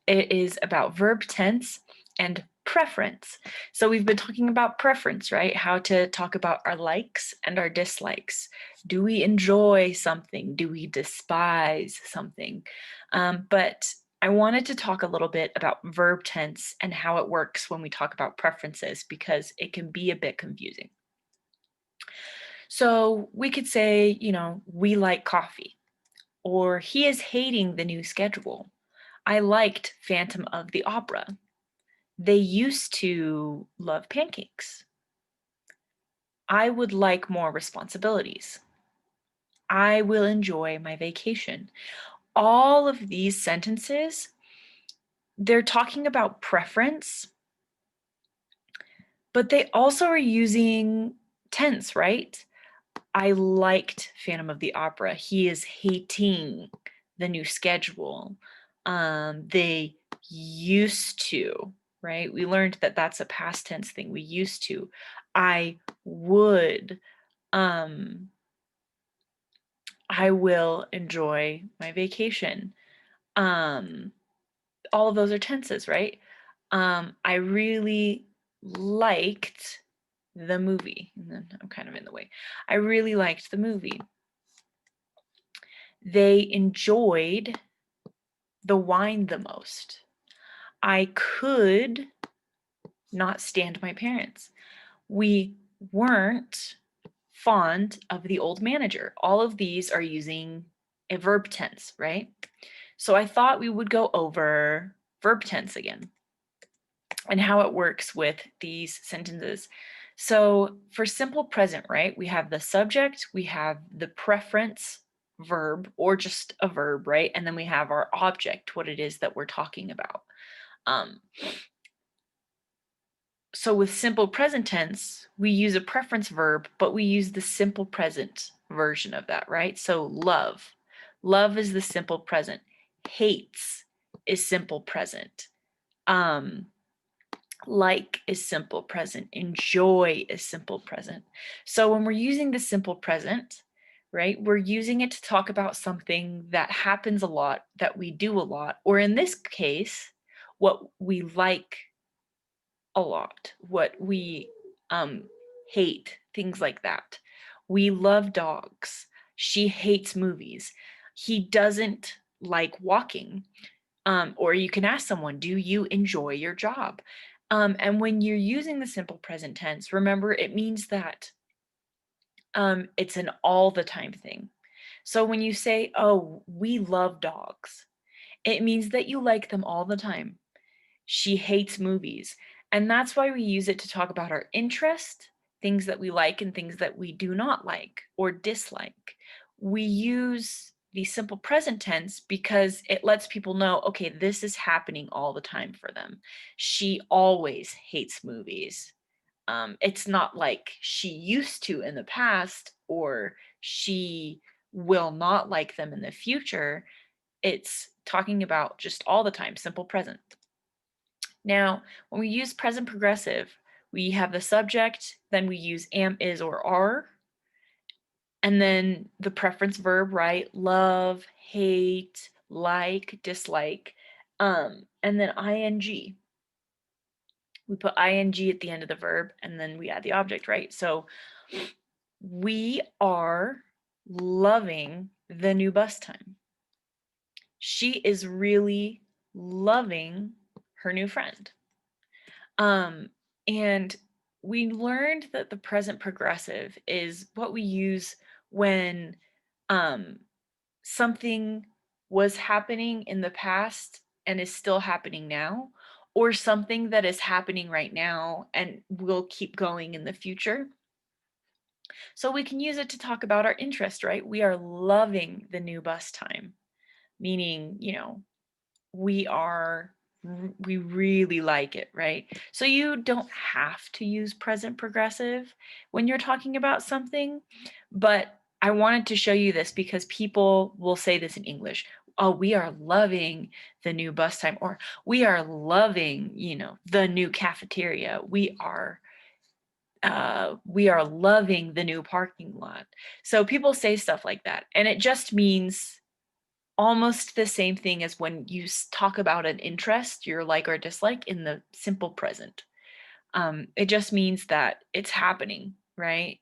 It is about verb tense and preference. So we've been talking about preference, right? How to talk about our likes and our dislikes. Do we enjoy something? Do we despise something? But I wanted to talk a little bit about verb tense and how it works when we talk about preferences because it can be a bit confusing. So we could say, we like coffee, or he is hating the new schedule. I liked Phantom of the Opera. They used to love pancakes. I would like more responsibilities. I will enjoy my vacation. All of these sentences, they're talking about preference, but they also are using tense, right? I liked Phantom of the Opera. He is hating the new schedule. They used to, right? We learned that that's a past tense thing. We used to. I would. Um, I will enjoy my vacation. Um, all of those are tenses, right? I really liked the movie. And then I'm kind of in the way. I really liked the movie. They enjoyed the wine the most. I could not stand my parents. We weren't fond of the old manager. All of these are using a verb tense, right? So I thought we would go over verb tense again and how it works with these sentences. So for simple present, right, we have the subject, we have the preference verb or just a verb, right? And then we have our object, what it is that we're talking about. Um, so with simple present tense, we use a preference verb, but we use the simple present version of that, right? So love. Love is the simple present. Hates is simple present. Um, like is simple present. Enjoy is simple present. So when we're using the simple present, right, we're using it to talk about something that happens a lot, that we do a lot, or in this case, what we like a lot, what we hate, things like that. We love dogs. She hates movies. He doesn't like walking. Or you can ask someone, do you enjoy your job? And when you're using the simple present tense, remember it means that it's an all the time thing. So when you say, oh, we love dogs, it means that you like them all the time. She hates movies. And that's why we use it to talk about our interest, things that we like and things that we do not like or dislike. We use the simple present tense because it lets people know, okay, this is happening all the time for them. She always hates movies. It's not like she used to in the past or she will not like them in the future. It's talking about just all the time, simple present. Now, when we use present progressive, we have the subject, then we use am, is, or are, and then the preference verb, right? Love, hate, like, dislike, and then ing. We put ing at the end of the verb, and then we add the object, right? So we are loving the new bus time. She is really loving her new friend. Um, and we learned that the present progressive is what we use when um, something was happening in the past and is still happening now, or something that is happening right now and will keep going in the future. So we can use it to talk about our interest, right? We are loving the new bus time, meaning, we are we really like it, right? So you don't have to use present progressive when you're talking about something, but I wanted to show you this because people will say this in English. Oh, we are loving the new bus time, or we are loving, the new cafeteria. We are loving the new parking lot. So people say stuff like that, and it just means almost the same thing as when you talk about an interest, your like or dislike, in the simple present. It just means that it's happening, right?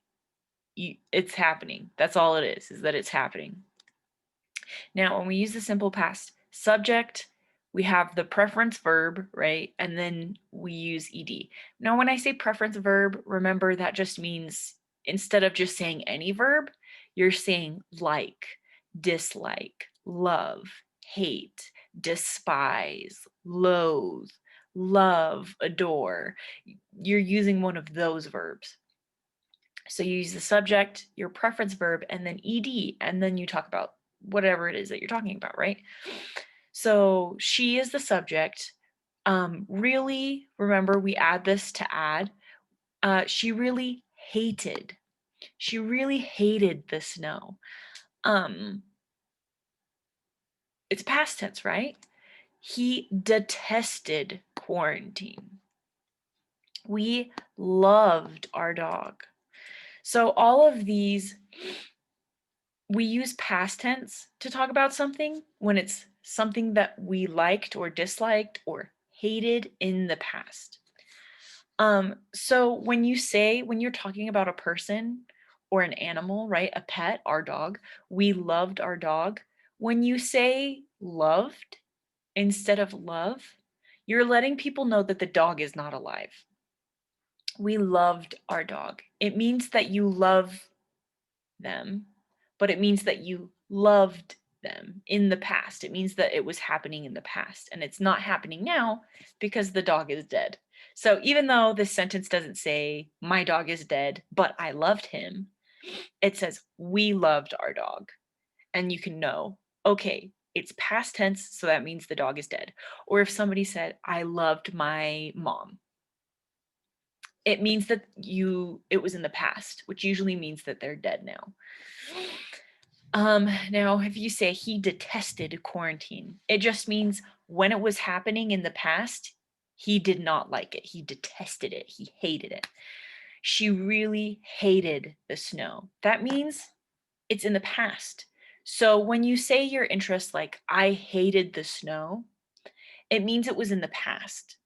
It's happening. That's all it is that it's happening. Now, when we use the simple past subject, we have the preference verb, right? And then we use ed. Now, when I say preference verb, remember that just means instead of just saying any verb, you're saying like, dislike, love, hate, despise, loathe, love, adore. You're using one of those verbs. So you use the subject, your preference verb, and then ed, and then you talk about whatever it is that you're talking about, right? So she is the subject. Really, remember, we add this to add. She really hated. She really hated the snow. It's past tense, right? He detested quarantine. We loved our dog. So all of these, we use past tense to talk about something when it's something that we liked or disliked or hated in the past. So when you're talking about a person or an animal, right? A pet, our dog, we loved our dog. When you say loved instead of love, you're letting people know that the dog is not alive. We loved our dog. It means that you love them, but it means that you loved them in the past. It means that it was happening in the past, and it's not happening now because the dog is dead. So even though this sentence doesn't say, my dog is dead, but I loved him, it says, we loved our dog. And you can know, okay, it's past tense, so that means the dog is dead. Or if somebody said, I loved my mom, it means that it was in the past, which usually means that they're dead now. Now, if you say he detested quarantine, it just means when it was happening in the past, he did not like it. He detested it. He hated it. She really hated the snow. That means it's in the past. So when you say your interest, like, I hated the snow, it means it was in the past.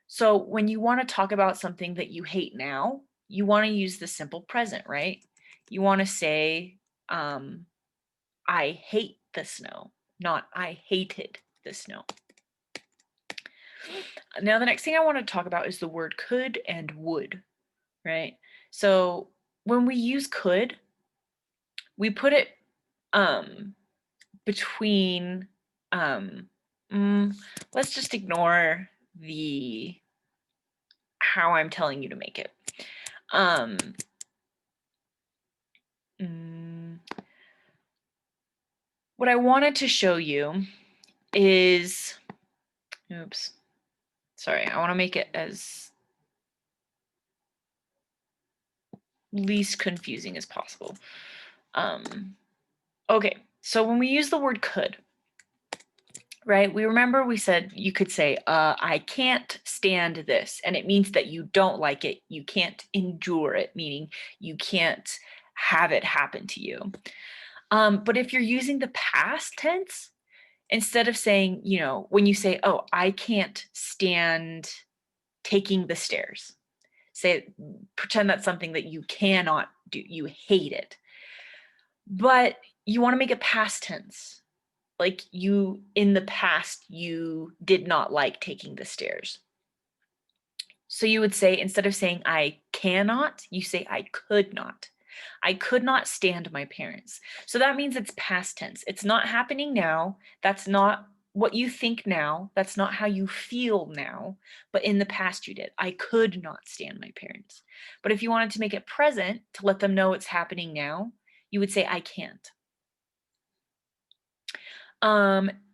So when you want to talk about something that you hate now, you want to use the simple present, right? You want to say, I hate the snow, not I hated the snow. Now, the next thing I want to talk about is the word could and would, right? So when we use could, we put it between, let's just ignore the how I'm telling you to make it. What I wanted to show you is, oops, sorry, I want to make it as least confusing as possible. Okay, so when we use the word could, right, we said you could say, I can't stand this, and it means that you don't like it, you can't endure it, meaning you can't have it happen to you. But if you're using the past tense, instead of saying, when you say, oh, I can't stand taking the stairs, pretend that's something that you cannot do, you hate it. But you want to make it past tense. Like in the past, you did not like taking the stairs. So you would say, instead of saying I cannot, you say I could not. I could not stand my parents. So that means it's past tense. It's not happening now. That's not what you think now. That's not how you feel now. But in the past, you did. I could not stand my parents. But if you wanted to make it present to let them know it's happening now, you would say I can't.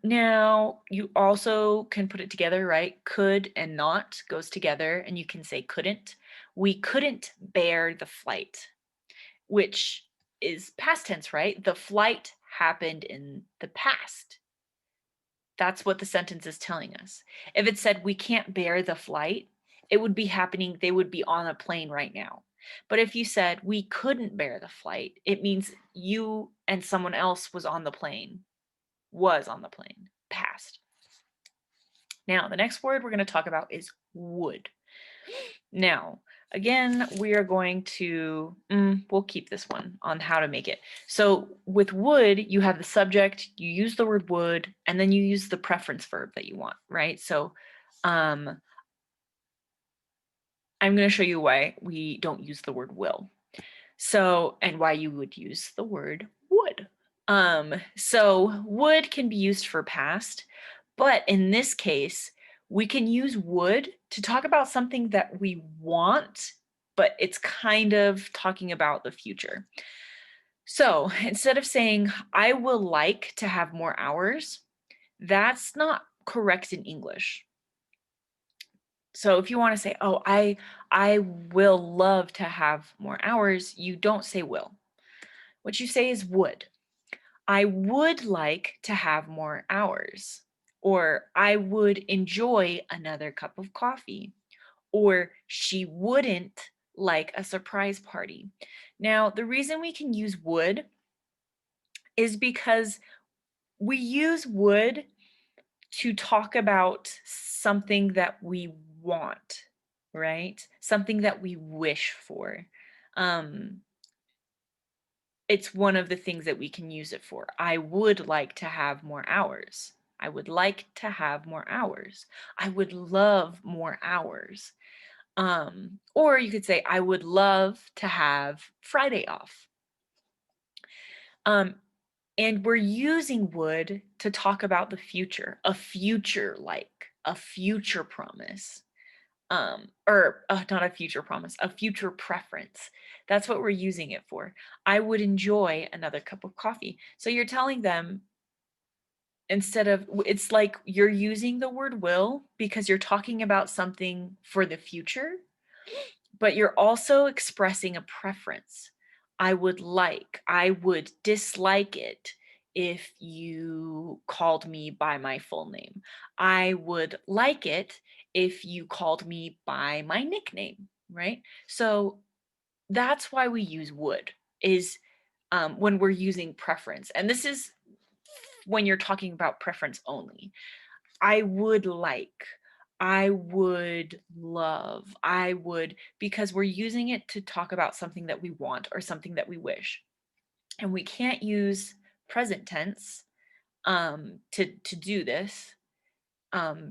Now you also can put it together, right? Could and not goes together, and you can say couldn't. We couldn't bear the flight, which is past tense, right? The flight happened in the past. That's what the sentence is telling us. If it said we can't bear the flight, it would be happening, they would be on a plane right now. But if you said we couldn't bear the flight, it means you and someone else was on the plane. Was on the plane, past. Now, the next word we're going to talk about is would. Now, again, we are going to, we'll keep this one on how to make it. So with would, you have the subject, you use the word would, and then you use the preference verb that you want, right? So I'm going to show you why we don't use the word will. So, and why you would use the word would. So would can be used for past, but in this case, we can use would to talk about something that we want, but it's kind of talking about the future. So instead of saying, I will like to have more hours, that's not correct in English. So if you want to say, oh, I will love to have more hours, you don't say will. What you say is would. I would like to have more hours. Or I would enjoy another cup of coffee. Or she wouldn't like a surprise party. Now, the reason we can use would is because we use would to talk about something that we want, right? Something that we wish for. It's one of the things that we can use it for. I would like to have more hours. I would like to have more hours. I would love more hours. Or you could say, I would love to have Friday off. And we're using would to talk about the future, a future like, a future promise. Or not a future promise, a future preference. That's what we're using it for. I would enjoy another cup of coffee. So you're telling them instead of, it's like you're using the word will because you're talking about something for the future, but you're also expressing a preference. I would dislike it if you called me by my full name. I would like it if you called me by my nickname, right? So that's why we use would, is when we're using preference. And this is when you're talking about preference only. I would like, I would love, I would, because we're using it to talk about something that we want or something that we wish. And we can't use present tense to do this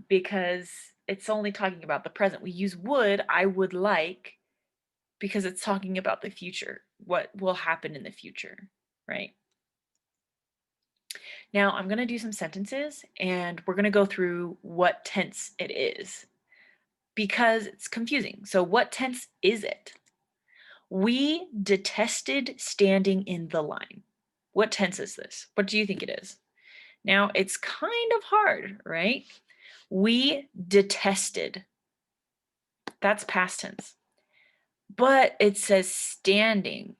because it's only talking about the present. We use would, I would like, because it's talking about the future, what will happen in the future, right? Now I'm going to do some sentences and we're going to go through what tense it is because it's confusing. So what tense is it? We detested standing in the line. What tense is this? What do you think it is? Now it's kind of hard, right? We detested. That's past tense. But it says standing.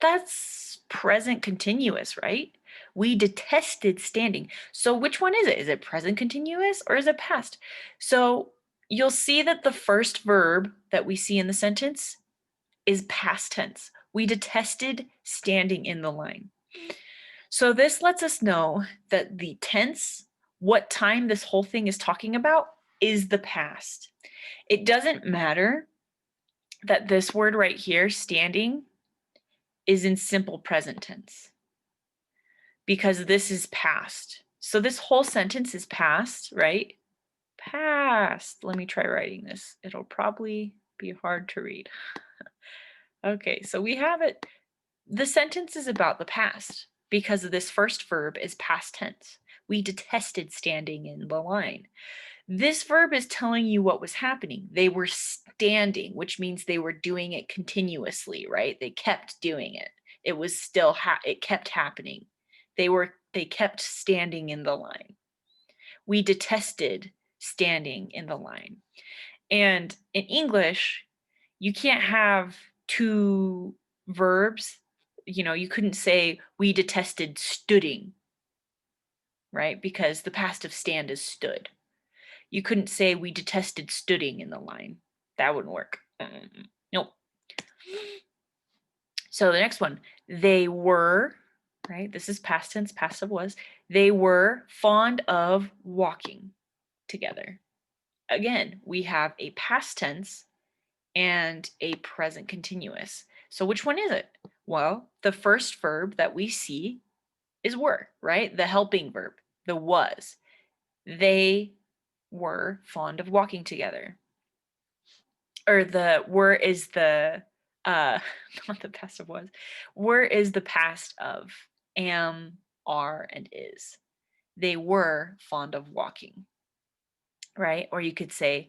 That's present continuous, right? We detested standing. So which one is it? Is it present continuous or is it past? So you'll see that the first verb that we see in the sentence is past tense. We detested standing in the line. So this lets us know that the tense, what time this whole thing is talking about, is the past. It doesn't matter that this word right here, standing, is in simple present tense because this is past. So this whole sentence is past, right? Past. Let me try writing this. It'll probably be hard to read. Okay, so we have it. The sentence is about the past because this first verb is past tense. We detested standing in the line. This verb is telling you what was happening. They were standing, which means they were doing it continuously, right? They kept doing it. It was still, it kept happening. They kept standing in the line. We detested standing in the line. And in English, you can't have two verbs. You know, you couldn't say we detested stooding, right? Because the past of stand is stood. You couldn't say we detested stooding in the line. That wouldn't work. Nope. So the next one, they were, right? This is past tense, past of was. They were fond of walking together. Again, we have a past tense and a present continuous. So which one is it? Well, the first verb that we see is were, right? The helping verb, the was. They were fond of walking together. Or the were is the not the past of was. Were is the past of am, are, and is. They were fond of walking, right? Or you could say,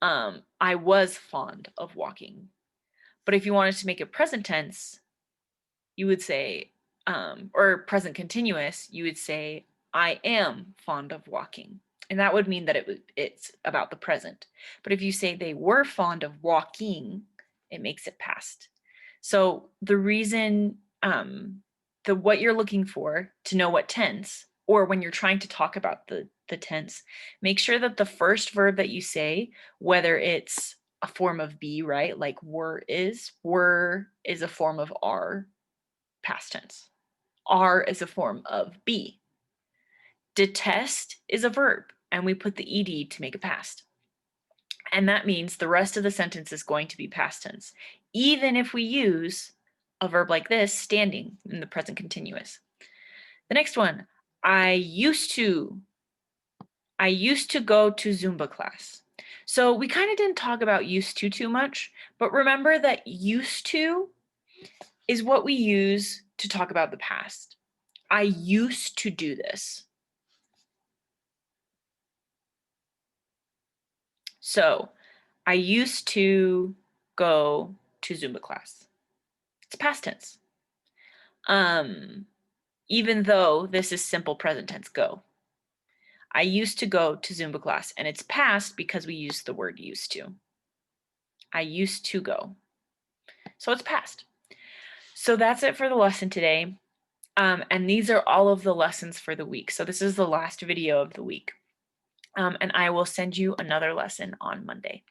I was fond of walking. But if you wanted to make it present tense, you would say, or present continuous, you would say, I am fond of walking. And that would mean that it's about the present. But if you say they were fond of walking, it makes it past. So the reason, what you're looking for to know what tense, or when you're trying to talk about the tense, make sure that the first verb that you say, whether it's a form of be, right? Like were is a form of are, past tense. Are is a form of be. Detest is a verb, and we put the ed to make it past. And that means the rest of the sentence is going to be past tense, even if we use a verb like this, standing, in the present continuous. The next one, I used to go to Zumba class. So we kind of didn't talk about used to too much, but remember that used to is what we use to talk about the past. I used to do this. So I used to go to Zumba class. It's past tense. Even though this is simple present tense, go. I used to go to Zumba class, and it's past because we used the word used to. I used to go. So it's past. So that's it for the lesson today. And these are all of the lessons for the week. So this is the last video of the week. And I will send you another lesson on Monday.